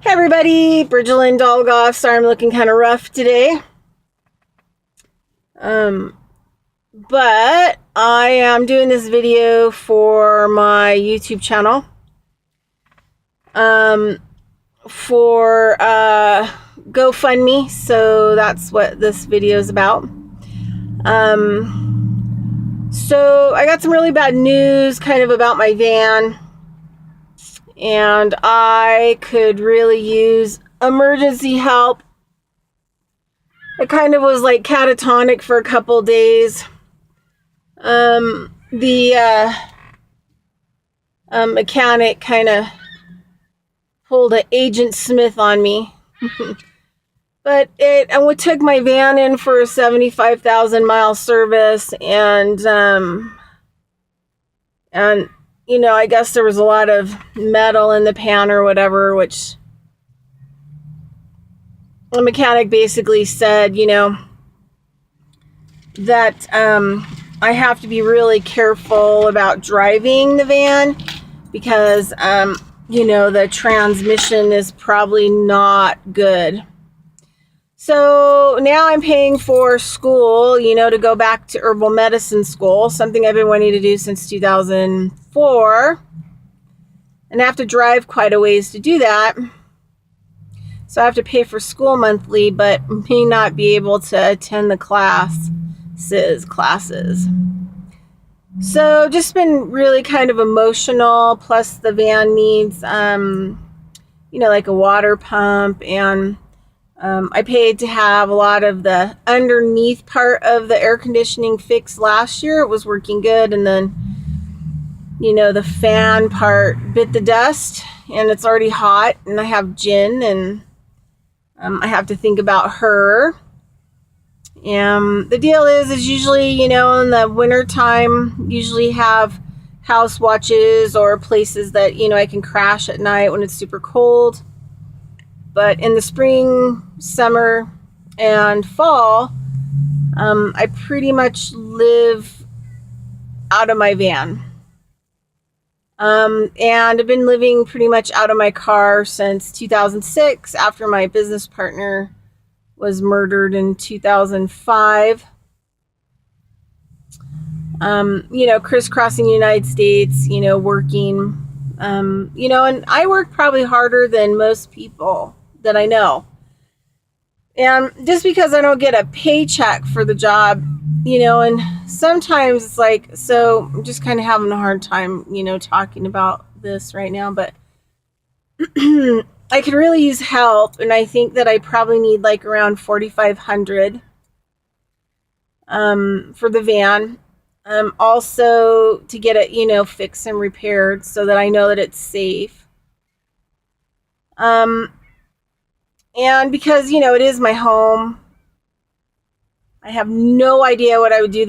Hey everybody, Bridgelyn Dolgoff. Sorry I'm looking kind of rough today. But I am doing this video for my YouTube channel. For GoFundMe, so that's what this video is about. So I got some really bad news kind of about my van. And I could really use emergency help. It kind of was like catatonic for a couple days. The mechanic kind of pulled an Agent Smith on me. But it took my van in for a 75,000 mile service, and you know, I guess there was a lot of metal in the pan or whatever, which the mechanic basically said, you know, that I have to be really careful about driving the van because, you know, the transmission is probably not good. So now I'm paying for school, you know, to go back to herbal medicine school, something I've been wanting to do since 2004. And I have to drive quite a ways to do that. So I have to pay for school monthly, but may not be able to attend the classes. So just been really kind of emotional. Plus the van needs, you know, like a water pump, and I paid to have a lot of the underneath part of the air conditioning fixed last year. It was working good, and then, you know, the fan part bit the dust, and it's already hot, and I have Jen, and I have to think about her. And the deal is usually, you know, in the winter time, usually have house watches or places that, you know, I can crash at night when it's super cold. But in the spring, summer, and fall, I pretty much live out of my van. And I've been living pretty much out of my car since 2006 after my business partner was murdered in 2005. You know, crisscrossing the United States, you know, working, you know, and I work probably harder than most people that I know. And just because I don't get a paycheck for the job, you know, and sometimes it's like, so I'm just kind of having a hard time, you know, talking about this right now, but I could really use help, and I think that I probably need like around $4,500 for the van. Also to get it, you know, fixed and repaired so that I know that it's safe. And because, you know, it is my home, I have no idea what I would do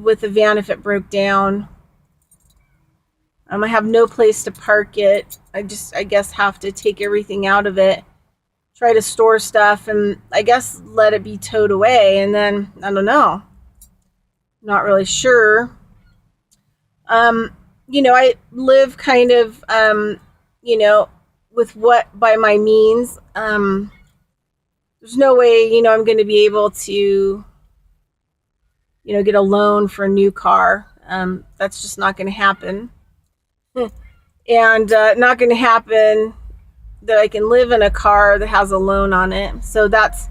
with the van if it broke down. I have no place to park it. I guess have to take everything out of it, try to store stuff, and I guess let it be towed away. And then, I don't know. Not really sure. You know, I live kind of, you know, with what by my means. There's no way, you know, I'm going to be able to, you know, get a loan for a new car. That's just not going to happen. And not going to happen that I can live in a car that has a loan on it. So that's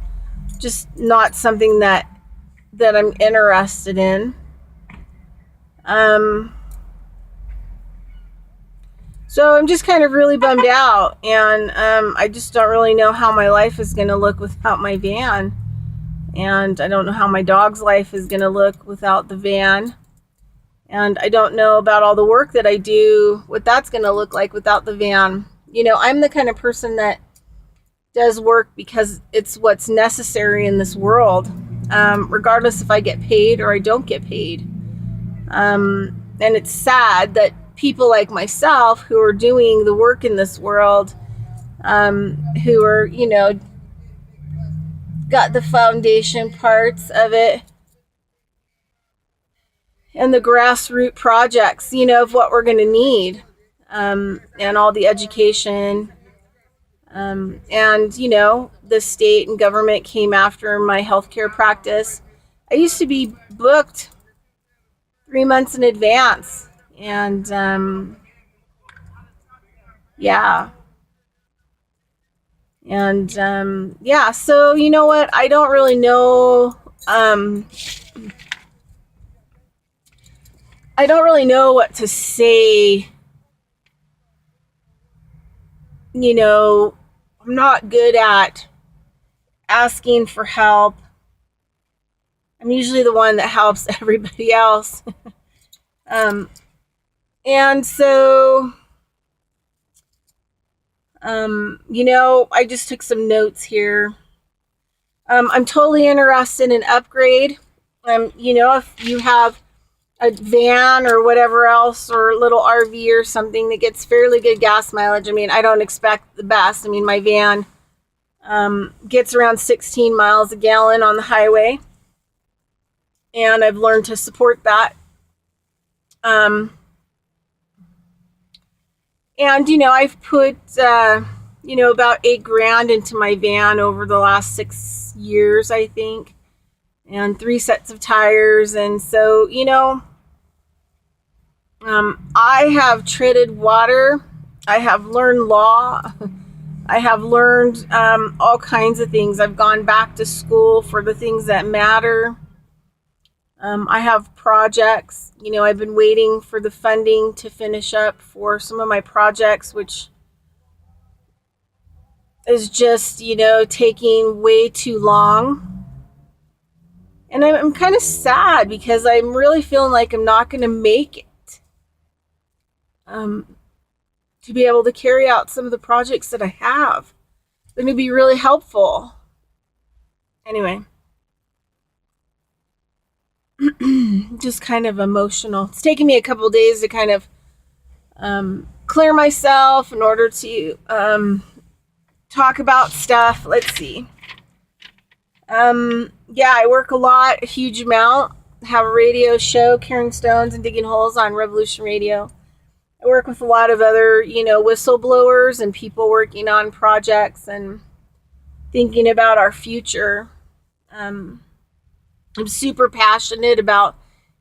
just not something that I'm interested in. So I'm just kind of really bummed out, and I just don't really know how my life is going to look without my van. And I don't know how my dog's life is going to look without the van. And I don't know about all the work that I do, what that's going to look like without the van. You know, I'm the kind of person that does work because it's what's necessary in this world, regardless if I get paid or I don't get paid. And it's sad that people like myself who are doing the work in this world, who are, you know, got the foundation parts of it and the grassroots projects, you know, of what we're going to need, and all the education, And, the state and government came after my healthcare practice. I used to be booked 3 months in advance. And, yeah. And, yeah. So, you know what? I don't really know. I don't really know what to say. I'm not good at asking for help. I'm usually the one that helps everybody else. And so, I just took some notes here. I'm totally interested in upgrade. If you have a van or whatever else, or a little RV or something that gets fairly good gas mileage. I mean, I don't expect the best. I mean, my van gets around 16 miles a gallon on the highway, and I've learned to support that. And I've put about $8,000 into my van over the last 6 years, I think, and 3 sets of tires. And so, I have treaded water. I have learned law. I have learned all kinds of things. I've gone back to school for the things that matter. I have projects. I've been waiting for the funding to finish up for some of my projects, which is just, taking way too long. And I'm kind of sad because I'm really feeling like I'm not going to make it to be able to carry out some of the projects that I have. They're going to be really helpful. Anyway, just kind of emotional. It's taken me a couple days to kind of clear myself in order to talk about stuff. Let's see. I work a lot, a huge amount. Have a radio show, carrying stones and digging holes on Revolution Radio. I work with a lot of other, whistleblowers and people working on projects and thinking about our future. I'm super passionate about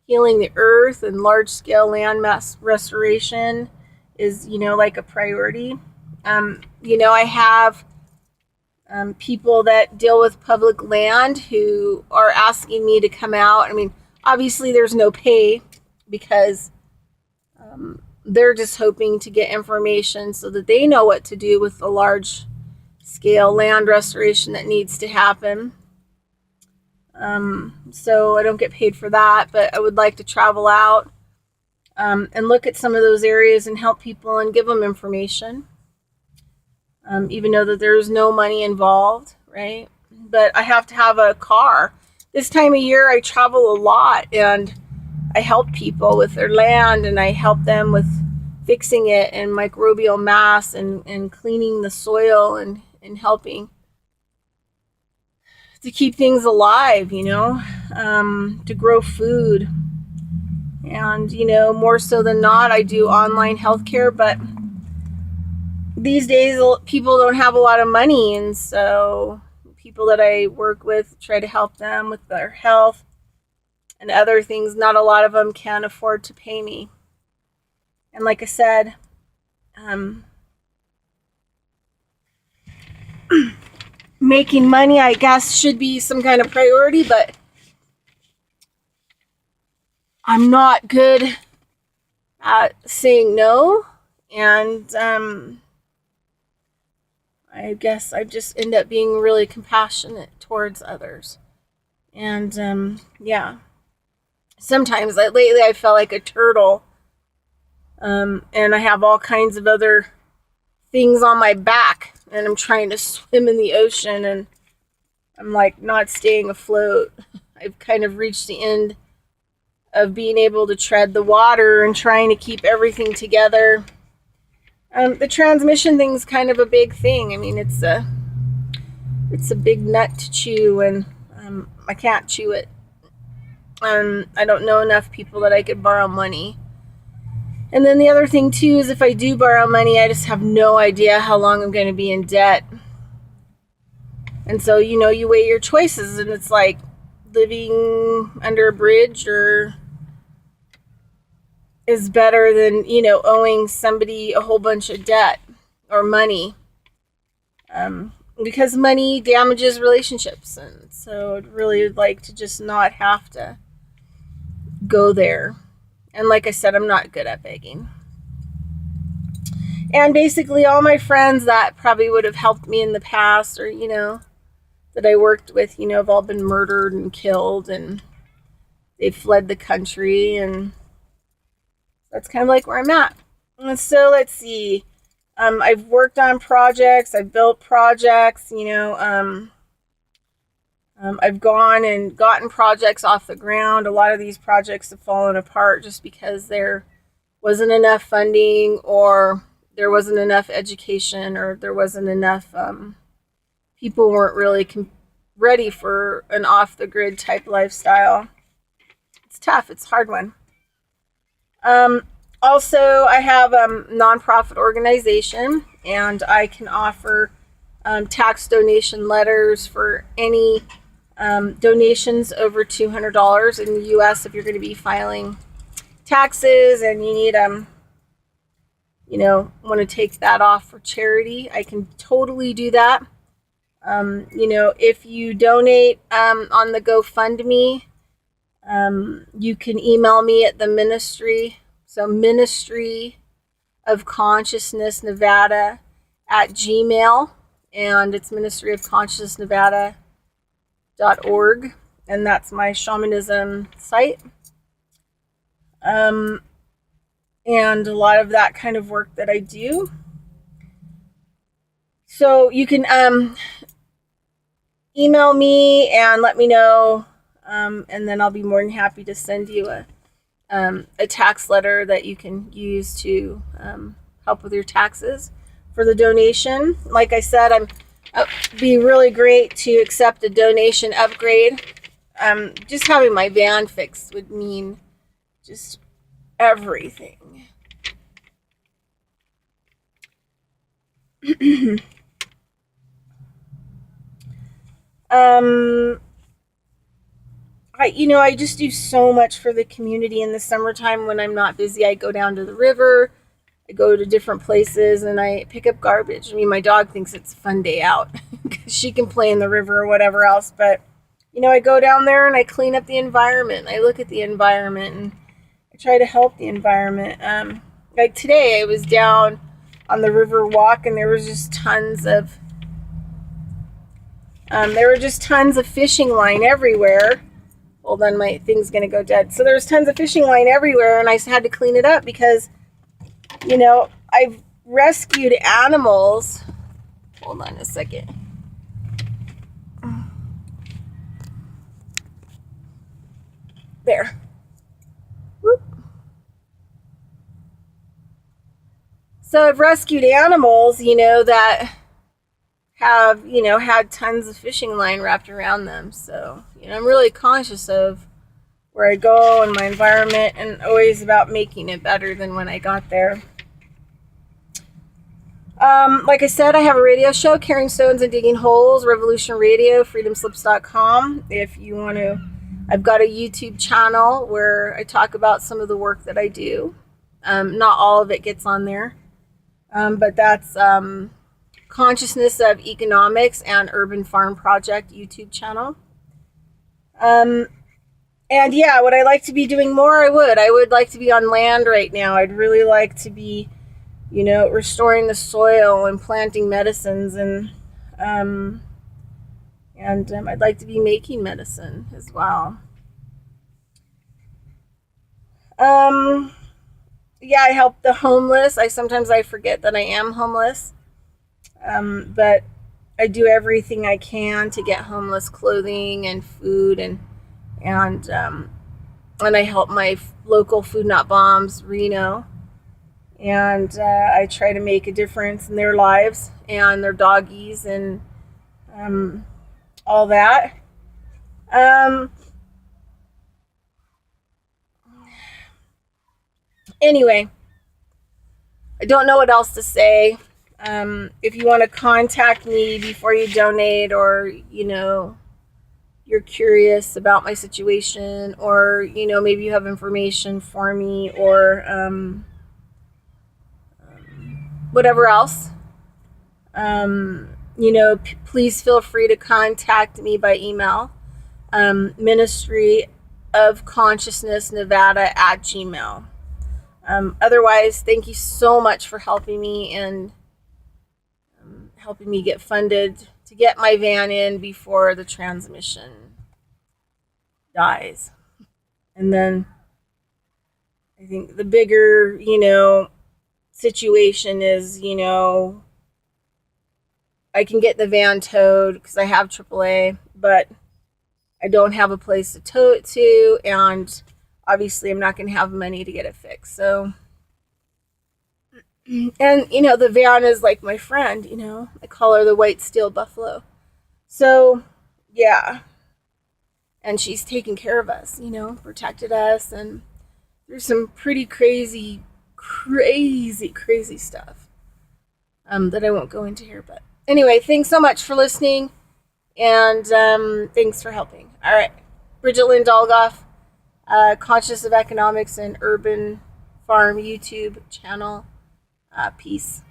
healing the earth, and large-scale land mass restoration is, like a priority. I have people that deal with public land who are asking me to come out. I mean, obviously there's no pay because they're just hoping to get information so that they know what to do with the large scale land restoration that needs to happen. So I don't get paid for that, but I would like to travel out and look at some of those areas and help people and give them information. Even though that there's no money involved, right? But I have to have a car. This time of year, I travel a lot, and I help people with their land, and I help them with fixing it and microbial mass and cleaning the soil and helping to keep things alive, to grow food. And, more so than not, I do online healthcare, but these days people don't have a lot of money, and so people that I work with try to help them with their health and other things. Not a lot of them can afford to pay me. And like I said, making money, I guess, should be some kind of priority, but I'm not good at saying no. And I guess I just end up being really compassionate towards others. And sometimes lately I felt like a turtle. And I have all kinds of other things on my back, and I'm trying to swim in the ocean, and I'm like not staying afloat. I've kind of reached the end of being able to tread the water and trying to keep everything together. The transmission thing's kind of a big thing. I mean, it's a big nut to chew, and I can't chew it. I don't know enough people that I could borrow money. And then the other thing too is if I do borrow money, I just have no idea how long I'm going to be in debt. And so, you weigh your choices, and it's like living under a bridge is better than, owing somebody a whole bunch of debt or money. Because money damages relationships. And so I'd really like to just not have to go there. And like I said, I'm not good at begging. And basically all my friends that probably would have helped me in the past, or, that I worked with, have all been murdered and killed, and they fled the country. And that's kind of like where I'm at. And so let's see. I've worked on projects. I've built projects, I've gone and gotten projects off the ground. A lot of these projects have fallen apart just because there wasn't enough funding, or there wasn't enough education, or there wasn't enough, people weren't really ready for an off-the-grid type lifestyle. It's tough. It's a hard one. Also, I have a nonprofit organization, and I can offer tax donation letters for any donations over $200 in the U.S. if you're going to be filing taxes and you need want to take that off for charity. I can totally do that. If you donate on the GoFundMe, you can email me at the ministry. So Ministry of Consciousness Nevada at Gmail, and it's ministryofconsciousnessnevada.org, and that's my shamanism site. And a lot of that kind of work that I do. So you can email me and let me know, and then I'll be more than happy to send you a tax letter that you can use to help with your taxes for the donation. Like I said, it'd be really great to accept a donation upgrade. Just having my van fixed would mean just everything. I just do so much for the community in the summertime. When I'm not busy, I go down to the river, I go to different places, and I pick up garbage. I mean, my dog thinks it's a fun day out because she can play in the river or whatever else, but I go down there and I clean up the environment. I look at the environment and I try to help the environment. Like today, I was down on the river walk, and there was just tons of fishing line everywhere. Hold on, my thing's gonna go dead. So there's tons of fishing line everywhere, and I had to clean it up because, I've rescued animals. Hold on a second. There. Whoop. So I've rescued animals, that have, had tons of fishing line wrapped around them. So, I'm really conscious of where I go and my environment, and always about making it better than when I got there. Like I said, I have a radio show, Carrying Stones and Digging Holes, Revolution Radio, freedomslips.com. If you want to, I've got a YouTube channel where I talk about some of the work that I do. Not all of it gets on there, but that's Consciousness of Economics and Urban Farm Project YouTube channel. And yeah, would I like to be doing more? I would like to be on land right now. I'd really like to be, restoring the soil and planting medicines, and I'd like to be making medicine as well. Yeah, I help the homeless. Sometimes I forget that I am homeless. But I do everything I can to get homeless clothing and food, and I help my local Food Not Bombs, Reno, and I try to make a difference in their lives and their doggies and all that. Anyway, I don't know what else to say. If you want to contact me before you donate, or, you're curious about my situation, or, maybe you have information for me, or whatever else, please feel free to contact me by email. ministryofconsciousnessnevada@gmail. Otherwise, thank you so much for helping me and helping me get funded to get my van in before the transmission dies. And then I think the bigger, situation is, I can get the van towed because I have AAA, but I don't have a place to tow it to, and obviously I'm not going to have money to get it fixed. So, and the van is like my friend, I call her the white steel buffalo. So, yeah. And she's taken care of us, protected us, and there's some pretty crazy stuff that I won't go into here. But anyway, thanks so much for listening, and thanks for helping. All right. Bridget Lynn Dolgoff, Conscious of Economics and Urban Farm YouTube channel. Peace.